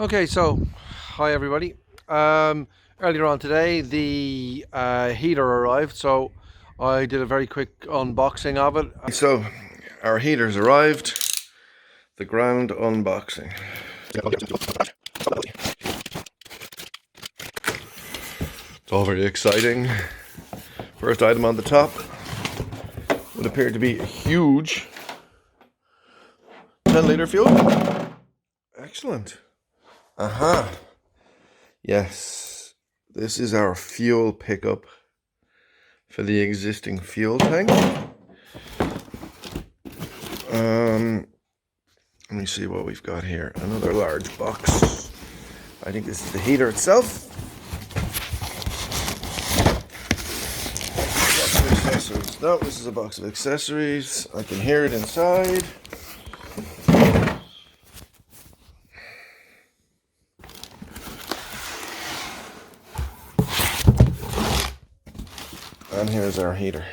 Okay, so hi everybody. Earlier on today, the heater arrived, so I did a very quick unboxing of it. So our heater's arrived. The grand unboxing. It's all very exciting. First item on the top would appear to be a huge 10-litre fuel. Excellent. Aha. Yes, this is our fuel pickup for the existing fuel tank. Let me see what we've got here. Another large box. I think this is the heater itself. Box of accessories. No, this is a box of accessories. I can hear it inside. And here's our heater.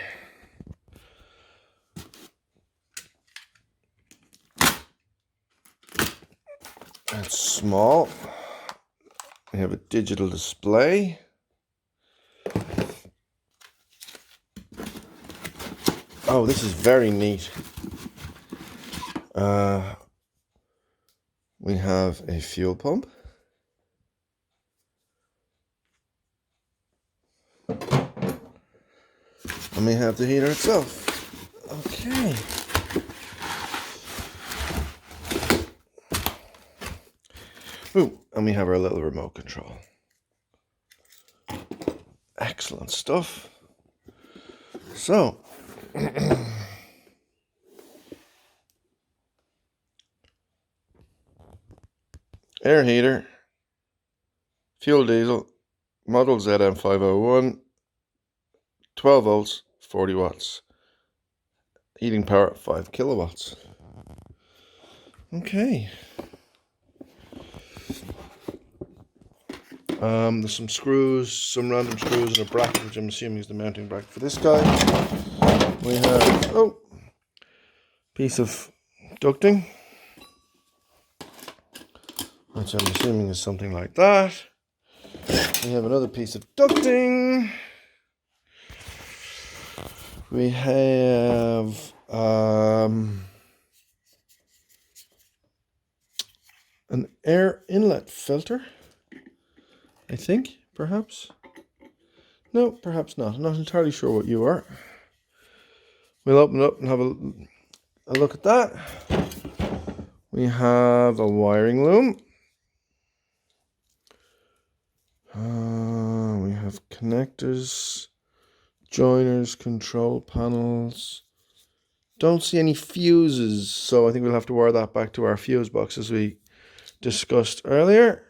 It's small. We have a digital display. Oh, this is very neat. We have a fuel pump. And we have the heater itself. Okay. Ooh, and we have our little remote control. Excellent stuff. So, air heater, fuel diesel, model ZM501, 12 volts, 40 watts. Heating power, 5 kilowatts. Okay. There's some screws, some random screws, and a bracket, which I'm assuming is the mounting bracket for this guy. We have, piece of ducting, which I'm assuming is something like that. We have another piece of ducting. We have an air inlet filter, I think, perhaps. No, perhaps not. I'm not entirely sure what you are. We'll open it up and have a look at that. We have a wiring loom. We have connectors, joiners, control panels. Don't see any fuses, so I think we'll have to wire that back to our fuse box as we discussed earlier.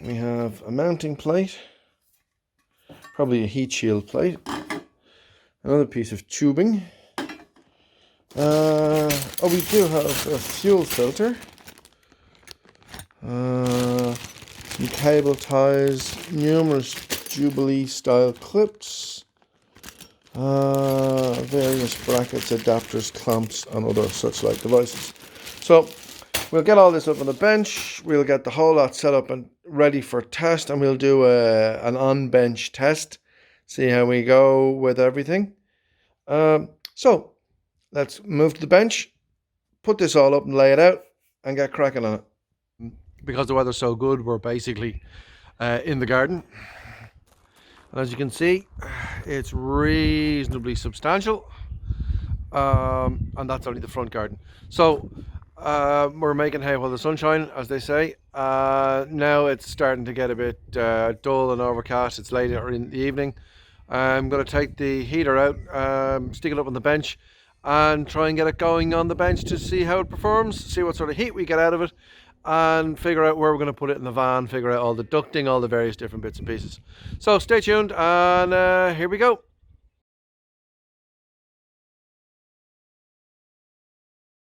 We have a mounting plate, probably a heat shield plate, another piece of tubing. We do have a fuel filter, some cable ties, numerous Jubilee style clips, various brackets, adapters, clamps, and other such like devices. So we'll get all this up on the bench. We'll get the whole lot set up and ready for test, and we'll do an on-bench test, see how we go with everything. So let's move to the bench, put this all up and lay it out, and get cracking on it. Because the weather's so good, we're basically in the garden. And as you can see, it's reasonably substantial. And that's only the front garden. So we're making hay while the sun shines, as they say. Now it's starting to get a bit dull and overcast. It's later in the evening. I'm going to take the heater out, stick it up on the bench, and try and get it going on the bench to see how it performs, see what sort of heat we get out of it, and figure out where we're going to put it in the van, figure out all the ducting, all the various different bits and pieces. So stay tuned, and here we go.